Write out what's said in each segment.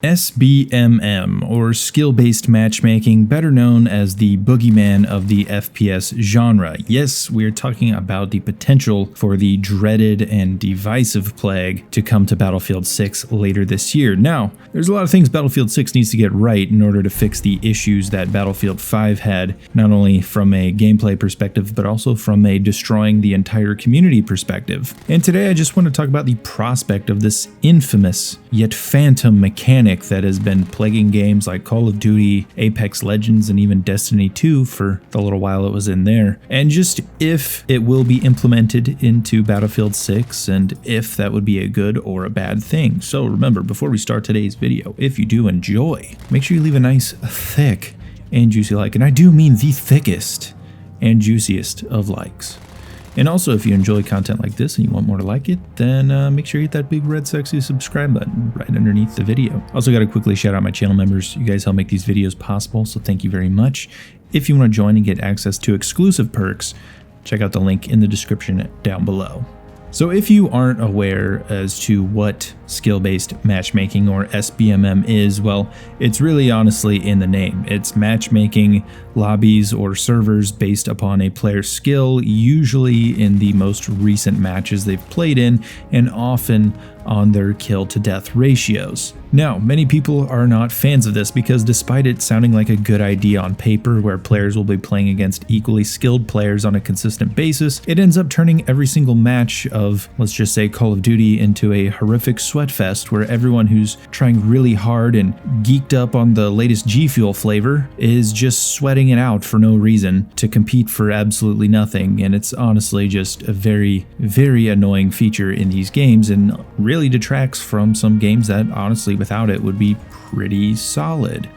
SBMM, or skill-based matchmaking, better known as the boogeyman of the FPS genre. Yes, we're talking about the potential for the dreaded and divisive plague to come to Battlefield 6 later this year. Now, there's a lot of things Battlefield 6 needs to get right in order to fix the issues that Battlefield 5 had, not only from a gameplay perspective, but also from a destroying the entire community perspective. And today I just want to talk about the prospect of this infamous yet phantom mechanic that has been plaguing games like Call of Duty, Apex Legends, and even Destiny 2 for the little while it was in there, and just if it will be implemented into Battlefield 6 and if that would be a good or a bad thing. So remember, before we start today's video, if you do enjoy, make sure you leave a nice, thick, and juicy like, and I do mean the thickest and juiciest of likes. And also, if you enjoy content like this and you want more to like it, then make sure you hit that big red sexy subscribe button right underneath the video. Also got to quickly shout out my channel members. You guys help make these videos possible, so thank you very much. If you want to join and get access to exclusive perks, check out the link in the description down below. So if you aren't aware as to what skill-based matchmaking, or SBMM, is, well, it's really honestly in the name. It's matchmaking lobbies or servers based upon a player's skill, usually in the most recent matches they've played in, and often on their kill to death ratios. Now, many people are not fans of this because despite it sounding like a good idea on paper where players will be playing against equally skilled players on a consistent basis, it ends up turning every single match of, let's just say, Call of Duty into a horrific sweat fest where everyone who's trying really hard and geeked up on the latest G Fuel flavor is just sweating it out for no reason to compete for absolutely nothing. And it's honestly just a very, very annoying feature in these games, and really detracts from some games that honestly without it would be pretty solid.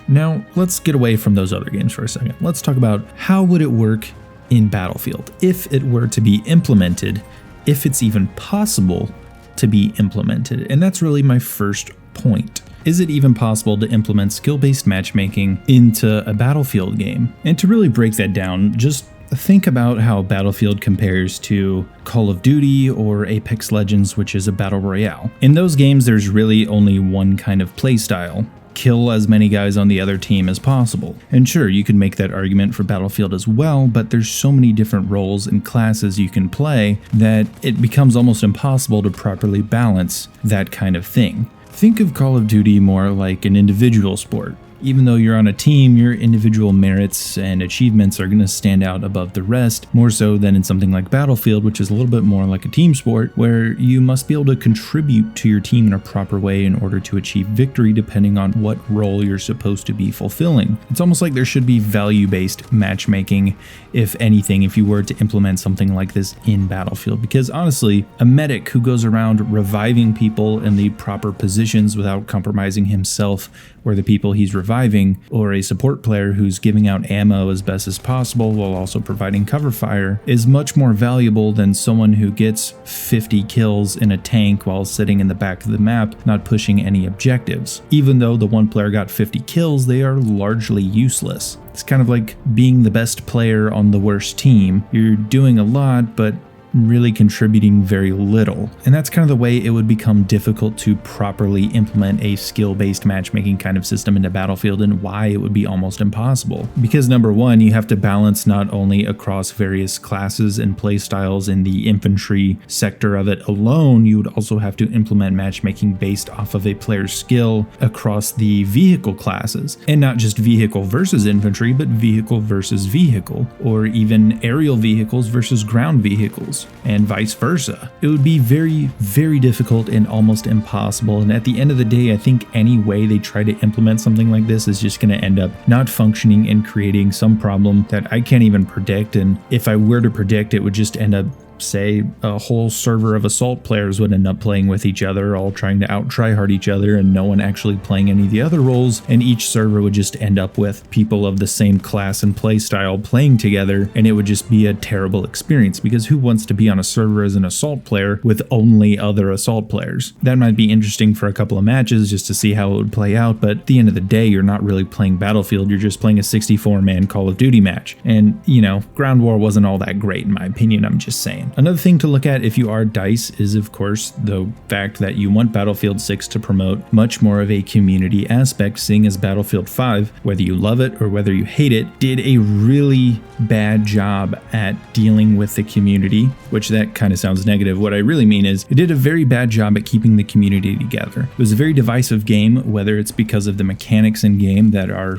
Now let's get away from those other games for a second. Let's talk about how would it work in Battlefield if it were to be implemented, if it's even possible to be implemented. And that's really my first point. Is it even possible to implement skill-based matchmaking into a Battlefield game? And to really break that down, just think about how Battlefield compares to Call of Duty or Apex Legends, which is a battle royale. In those games, there's really only one kind of playstyle: kill as many guys on the other team as possible. And sure, you can make that argument for Battlefield as well, but there's so many different roles and classes you can play that it becomes almost impossible to properly balance that kind of thing. Think of Call of Duty more like an individual sport. Even though you're on a team, your individual merits and achievements are going to stand out above the rest, more so than in something like Battlefield, which is a little bit more like a team sport, where you must be able to contribute to your team in a proper way in order to achieve victory depending on what role you're supposed to be fulfilling. It's almost like there should be value-based matchmaking, if anything, if you were to implement something like this in Battlefield, because honestly, a medic who goes around reviving people in the proper positions without compromising himself or the people he's reviving, or a support player who's giving out ammo as best as possible while also providing cover fire, is much more valuable than someone who gets 50 kills in a tank while sitting in the back of the map, not pushing any objectives. Even though the one player got 50 kills, they are largely useless. It's kind of like being the best player on the worst team. You're doing a lot, but really contributing very little. And that's kind of the way it would become difficult to properly implement a skill-based matchmaking kind of system into Battlefield, and why it would be almost impossible. Because number one, you have to balance not only across various classes and playstyles in the infantry sector of it alone, you would also have to implement matchmaking based off of a player's skill across the vehicle classes. And not just vehicle versus infantry, but vehicle versus vehicle, or even aerial vehicles versus ground vehicles, and vice versa. It would be very, very difficult and almost impossible. And at the end of the day, I think any way they try to implement something like this is just going to end up not functioning and creating some problem that I can't even predict. And if I were to predict, it would just end up, say, a whole server of assault players would end up playing with each other, all trying to out tryhard each other, and no one actually playing any of the other roles, and each server would just end up with people of the same class and play style playing together, and it would just be a terrible experience, because who wants to be on a server as an assault player with only other assault players? That might be interesting for a couple of matches just to see how it would play out, but at the end of the day, you're not really playing Battlefield, you're just playing a 64-man Call of Duty match. And, you know, Ground War wasn't all that great in my opinion, I'm just saying. fine. Another thing to look at if you are DICE is, of course, the fact that you want Battlefield 6 to promote much more of a community aspect, seeing as Battlefield 5, whether you love it or whether you hate it, did a really bad job at dealing with the community, which that kind of sounds negative. What I really mean is it did a very bad job at keeping the community together. It was a very divisive game, whether it's because of the mechanics in game that are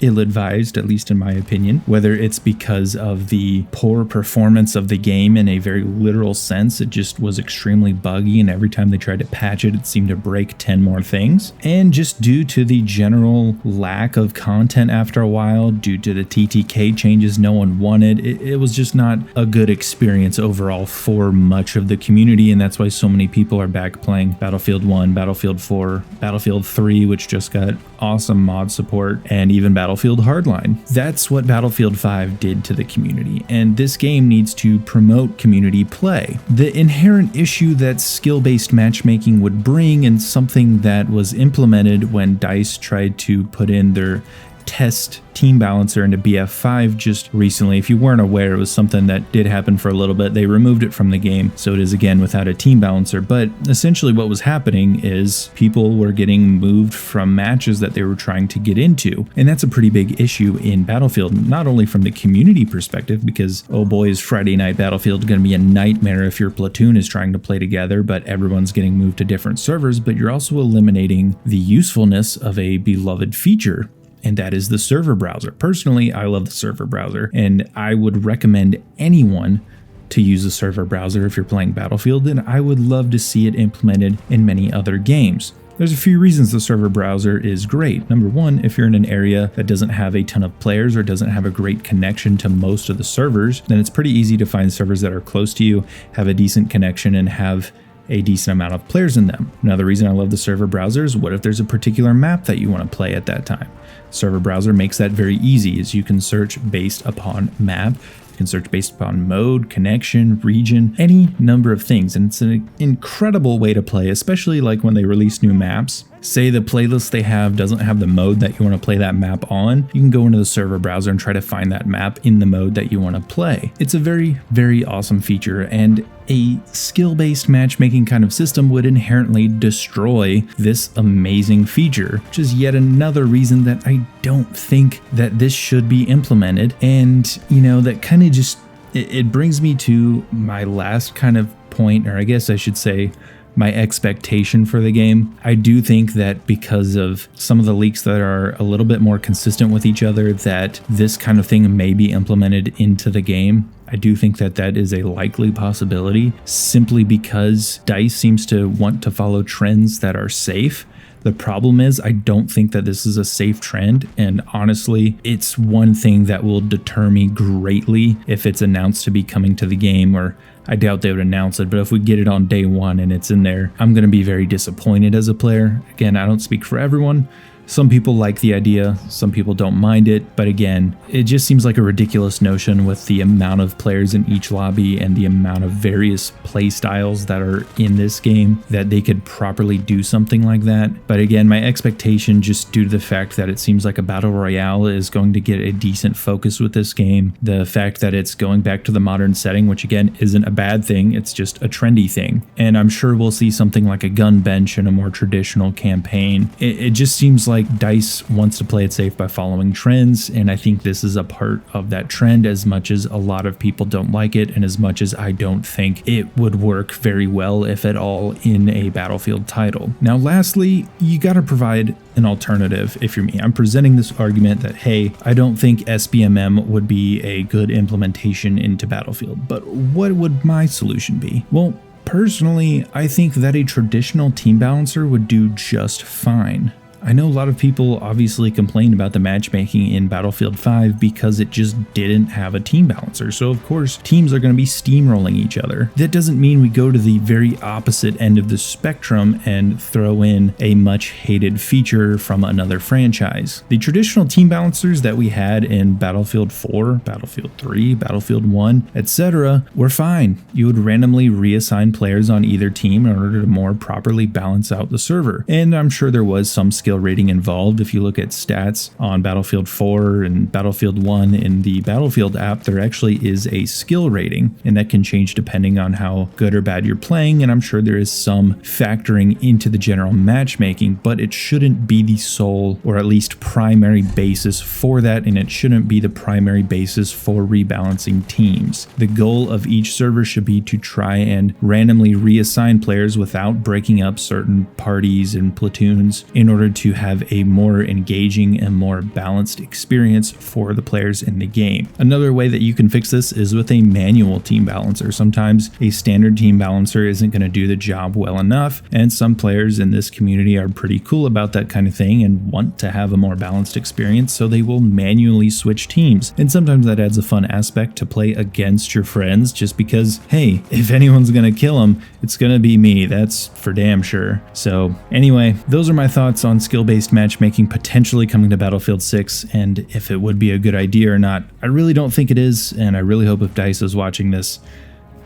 ill-advised, at least in my opinion, whether it's because of the poor performance of the game in a very literal sense. It just was extremely buggy, and every time they tried to patch it, it seemed to break 10 more things. And just due to the general lack of content after a while, due to the TTK changes no one wanted, it was just not a good experience overall for much of the community, and that's why so many people are back playing Battlefield 1, Battlefield 4, Battlefield 3, which just got awesome mod support, and even Battlefield Hardline. That's what Battlefield 5 did to the community, and this game needs to promote community play. The inherent issue that skill-based matchmaking would bring, and something that was implemented when DICE tried to put in their test team balancer into BF5 just recently. If you weren't aware, it was something that did happen for a little bit. They removed it from the game, so it is again without a team balancer. But essentially what was happening is people were getting moved from matches that they were trying to get into. And that's a pretty big issue in Battlefield, not only from the community perspective, because oh boy, is Friday Night Battlefield going to be a nightmare if your platoon is trying to play together, but everyone's getting moved to different servers, but you're also eliminating the usefulness of a beloved feature, and that is the server browser. Personally, I love the server browser, and I would recommend anyone to use the server browser if you're playing Battlefield, and I would love to see it implemented in many other games. There's a few reasons the server browser is great. Number one, if you're in an area that doesn't have a ton of players or doesn't have a great connection to most of the servers, then it's pretty easy to find servers that are close to you, have a decent connection, and have a decent amount of players in them. Another reason I love the server browser is what if there's a particular map that you want to play at that time? Server browser makes that very easy, as you can search based upon map, you can search based upon mode, connection, region, any number of things, and it's an incredible way to play, especially like when they release new maps. Say the playlist they have doesn't have the mode that you want to play that map on, you can go into the server browser and try to find that map in the mode that you want to play. It's a very, very awesome feature, and a skill-based matchmaking kind of system would inherently destroy this amazing feature, which is yet another reason that I don't think that this should be implemented. And, you know, that kind of just, it brings me to my last kind of point, or I guess I should say, my expectation for the game. I do think that because of some of the leaks that are a little bit more consistent with each other, that this kind of thing may be implemented into the game. I do think that that is a likely possibility, simply because DICE seems to want to follow trends that are safe. The problem is, I don't think that this is a safe trend, and honestly, it's one thing that will deter me greatly if it's announced to be coming to the game, or I doubt they would announce it, but if we get it on day one and it's in there, I'm going to be very disappointed as a player. Again, I don't speak for everyone. Some people like the idea, some people don't mind it, but again, it just seems like a ridiculous notion with the amount of players in each lobby and the amount of various play styles that are in this game that they could properly do something like that. But again, my expectation, just due to the fact that it seems like a battle royale is going to get a decent focus with this game, the fact that it's going back to the modern setting, which again isn't a bad thing, it's just a trendy thing. And I'm sure we'll see something like a gun bench in a more traditional campaign. It just seems like DICE wants to play it safe by following trends, and I think this is a part of that trend, as much as a lot of people don't like it, and as much as I don't think it would work very well, if at all, in a Battlefield title. Now lastly, you gotta provide an alternative if you're me. I'm presenting this argument that, hey, I don't think SBMM would be a good implementation into Battlefield, but what would my solution be? Well, personally, I think that a traditional team balancer would do just fine. I know a lot of people obviously complained about the matchmaking in Battlefield 5 because it just didn't have a team balancer, so of course teams are going to be steamrolling each other. That doesn't mean we go to the very opposite end of the spectrum and throw in a much hated feature from another franchise. The traditional team balancers that we had in Battlefield 4, Battlefield 3, Battlefield 1, etc. were fine. You would randomly reassign players on either team in order to more properly balance out the server, and I'm sure there was some skill skill rating involved. If you look at stats on Battlefield 4 and Battlefield 1 in the Battlefield app, there actually is a skill rating, and that can change depending on how good or bad you're playing, and I'm sure there is some factoring into the general matchmaking, but it shouldn't be the sole or at least primary basis for that, and it shouldn't be the primary basis for rebalancing teams. The goal of each server should be to try and randomly reassign players without breaking up certain parties and platoons in order to have a more engaging and more balanced experience for the players in the game. Another way that you can fix this is with a manual team balancer. Sometimes a standard team balancer isn't going to do the job well enough, and some players in this community are pretty cool about that kind of thing and want to have a more balanced experience, so they will manually switch teams. And sometimes that adds a fun aspect to play against your friends, just because, hey, if anyone's going to kill them, it's going to be me. That's for damn sure. So anyway, those are my thoughts on skill-based matchmaking potentially coming to Battlefield 6, and if it would be a good idea or not. I really don't think it is, and I really hope if DICE is watching this,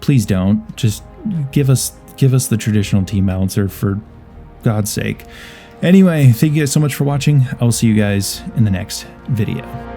please don't. Just give us the traditional team balancer, for God's sake. Anyway, thank you guys so much for watching. I will see you guys in the next video.